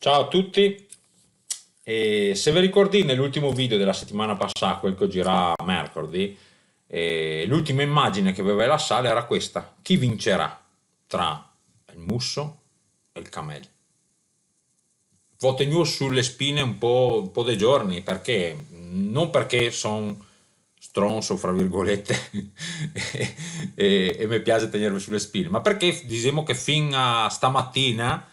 Ciao a tutti, e se vi ricordi nell'ultimo video della settimana passata, quel che gira mercoledì, l'ultima immagine che aveva la sala era questa: chi vincerà tra il musso e il cammello? Ho tenuto sulle spine un po' dei giorni, perché non perché sono stronzo, fra virgolette, e mi piace tenermi sulle spine, ma perché diciamo che fin a stamattina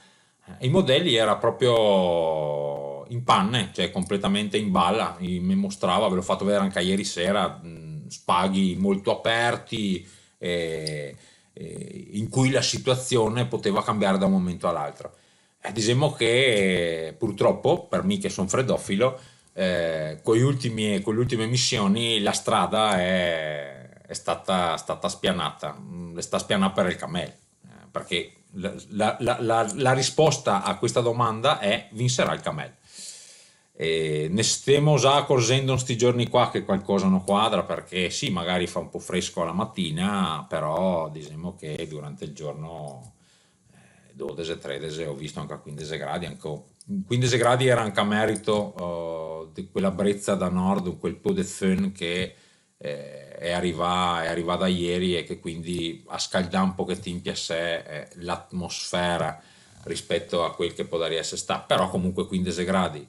i modelli era proprio in panne, cioè completamente in balla. Mi mostrava, ve l'ho fatto vedere anche ieri sera, spaghi molto aperti, in cui la situazione poteva cambiare da un momento all'altro. Diciamo che purtroppo, per me che sono freddofilo, con le ultime missioni la strada è stata spianata. Le sta spianata per il cammello, perché la risposta a questa domanda è: vincerà il cammello. E ne stiamo già accorgendo in sti giorni qua che qualcosa non quadra, perché sì, magari fa un po' fresco la mattina, però diciamo che durante il giorno 12, 13, ho visto anche a 15 gradi, anche 15 gradi era anche a merito di quella brezza da nord, quel po' di fön che è arrivata ieri, e che quindi ha scaldato un pochettino a sé l'atmosfera rispetto a quel che può essere sta, però comunque 15 gradi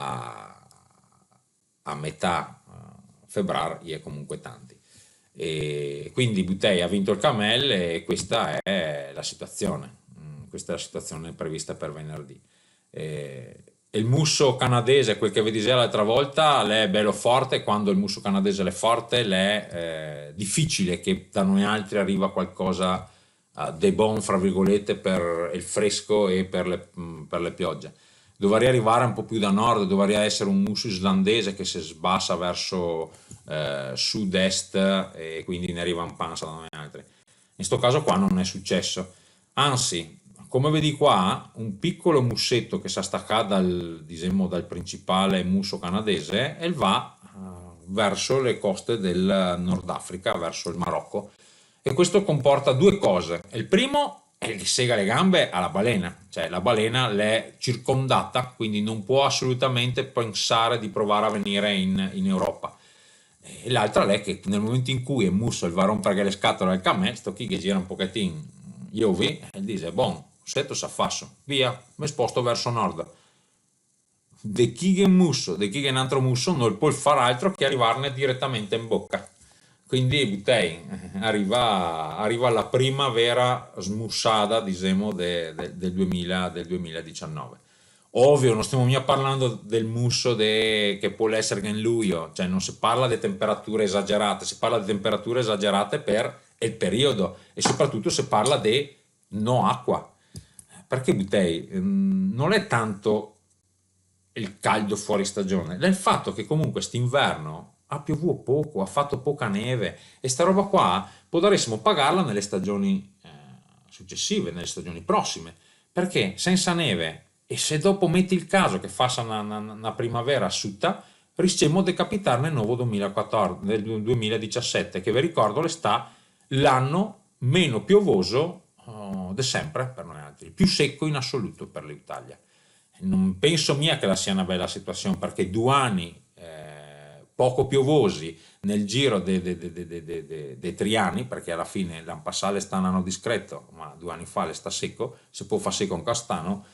a, a metà febbraio è comunque tanti. E quindi Butei ha vinto il Camel, e questa è la situazione. Questa è la situazione prevista per venerdì. E il musso canadese, quel che vi dicevo l'altra volta, è bello forte. Quando il musso canadese è forte, è difficile che da noi altri arriva qualcosa de bon, fra virgolette, per il fresco e per le piogge. Dovrei arrivare un po' più da nord, dovrei essere un musso islandese che si sbassa verso sud-est, e quindi ne arriva un panza da noi altri. In questo caso qua non è successo, anzi, come vedi qua, un piccolo mussetto che si stacca diciamo, dal principale musso canadese e va verso le coste del Nord Africa, verso il Marocco, e questo comporta due cose. Il primo è che sega le gambe alla balena, cioè la balena l'è circondata, quindi non può assolutamente pensare di provare a venire in Europa. E l'altra è che nel momento in cui è musso il va a rompere le scatole al cammello, sto chi che gira un pochettino, io vi, e dice: bon, setto s'affasso, via, mi sposto verso nord. De chi che musso, de chi che un altro musso non può fare altro che arrivarne direttamente in bocca. Quindi Butei arriva la prima vera smussata, diciamo, del 2019. Ovvio, non stiamo mica parlando del musso che può essere che in luglio, cioè non si parla di temperature esagerate, si parla di temperature esagerate per il periodo, e soprattutto si parla di no acqua. Perché Butei non è tanto il caldo fuori stagione, è il fatto che comunque st'inverno ha piovuto poco, ha fatto poca neve, e sta roba qua potremmo pagarla nelle stagioni successive, nelle stagioni prossime, perché senza neve, e se dopo metti il caso che fa una primavera asciutta, rischiamo di capitare nel nuovo 2014, nel 2017, che vi ricordo sta l'anno meno piovoso di sempre per noi altri, il più secco in assoluto per l'Italia. Non penso mia che la sia una bella situazione, perché 2 anni poco piovosi nel giro dei 3 anni, perché alla fine l'anno passato è stato un anno discreto, ma 2 anni fa le sta secco, se può fare secco un castano,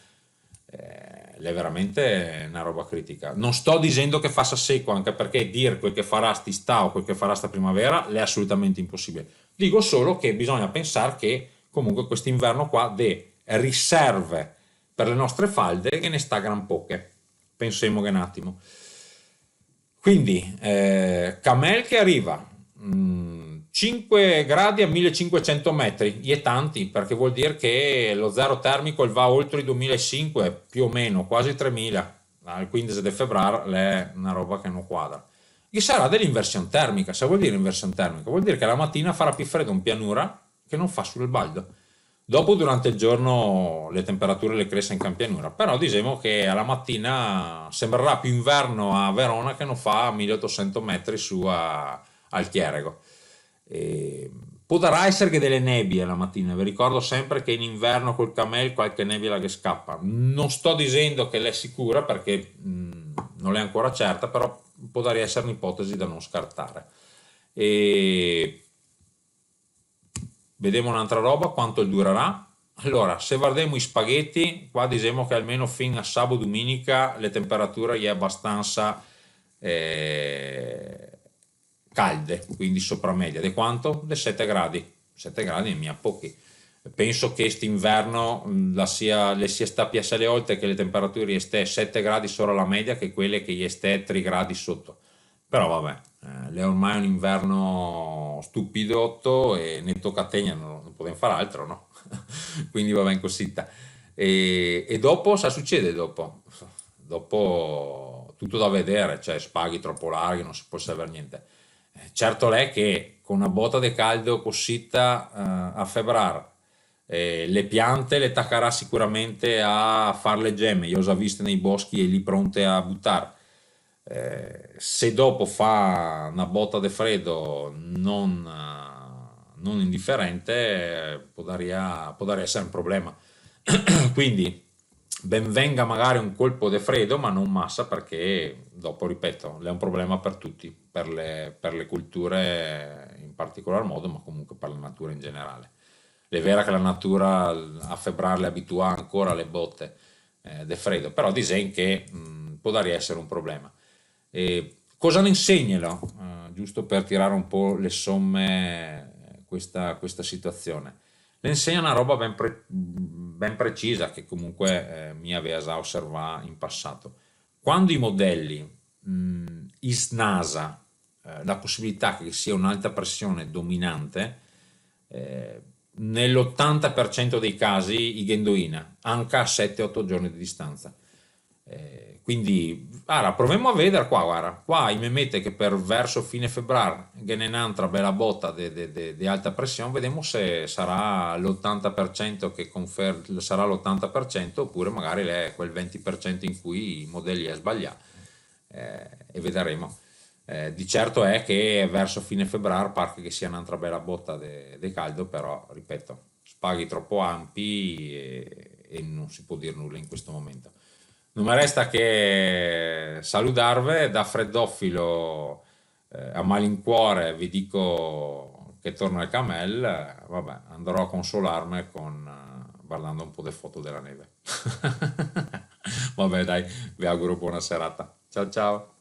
è veramente una roba critica. Non sto dicendo che faccia secco, anche perché dire quel che farà sti sta o quel che farà sta primavera è assolutamente impossibile. Dico solo che bisogna pensare che comunque quest'inverno qua de riserve per le nostre falde che ne sta gran poche. Pensiamo che un attimo. Quindi, Camel che arriva 5 gradi a 1500 metri, è tanti, perché vuol dire che lo zero termico va oltre i 2005, più o meno, quasi 3000, al 15 di febbraio è una roba che non quadra. Che sarà dell'inversione termica. Se vuol dire inversione termica, vuol dire che la mattina farà più freddo in pianura che non fa sul baldo. Dopo durante il giorno le temperature le cresce in campianura, però diciamo che alla mattina sembrerà più inverno a Verona che non fa a 1800 metri su al Chierego. E può darà essere che delle nebbie la mattina, vi ricordo sempre che in inverno col camel qualche nebbia che scappa, non sto dicendo che l'è sicura perché non l'è ancora certa, però può dare essere un'ipotesi da non scartare. E vediamo un'altra roba, quanto durerà. Allora, se guardiamo i spaghetti, qua diciamo che almeno fino a sabato domenica le temperature è abbastanza eh, calde, quindi sopra media. Di quanto? Di 7 gradi. 7 gradi ne mi ha pochi. Penso che quest'inverno le sia sta piazzare oltre che le temperature ste 7 gradi sopra la media che quelle che gli ste 3 gradi sotto. Però vabbè, è ormai un inverno stupidotto e ne tocca a te, non possiamo fare altro, no? Quindi va bene così. E dopo, cosa succede dopo? Dopo tutto da vedere, cioè spaghi troppo larghi, non si può sapere niente. Certo è che con una botta di caldo così a febbraio le piante le taccherà sicuramente a fare le gemme, io ho già viste nei boschi e lì pronte a buttare. Se dopo fa una botta di freddo non indifferente, può dare essere un problema. Quindi ben venga magari un colpo di freddo, ma non massa perché dopo, ripeto, è un problema per tutti, per le culture in particolar modo, ma comunque per la natura in generale. È vero che la natura a febbraio le abitua ancora alle botte di freddo, però disegno che può dare essere un problema. Cosa ne insegnano? Giusto per tirare un po' le somme questa situazione. Le insegna una roba ben precisa che comunque mi aveva già osservato in passato. Quando i modelli ISNASA la possibilità che sia un'alta pressione dominante, eh, nell'80% dei casi i Gendoina, anche a 7-8 giorni di distanza. Quindi, allora, proviamo a vedere qua, guarda, qua mi mette che per verso fine febbraio viene un'altra bella botta di alta pressione, vediamo se sarà l'80% che sarà l'80% oppure magari è quel 20% in cui i modelli è sbagliato e vedremo. Di certo è che verso fine febbraio pare che sia un'altra bella botta di caldo, però ripeto, spaghi troppo ampi e non si può dire nulla in questo momento. Non mi resta che salutarvi da freddofilo a malincuore, vi dico che torna il camel, vabbè, andrò a consolarmi guardando un po' di foto della neve. Vabbè, dai, vi auguro buona serata. Ciao ciao.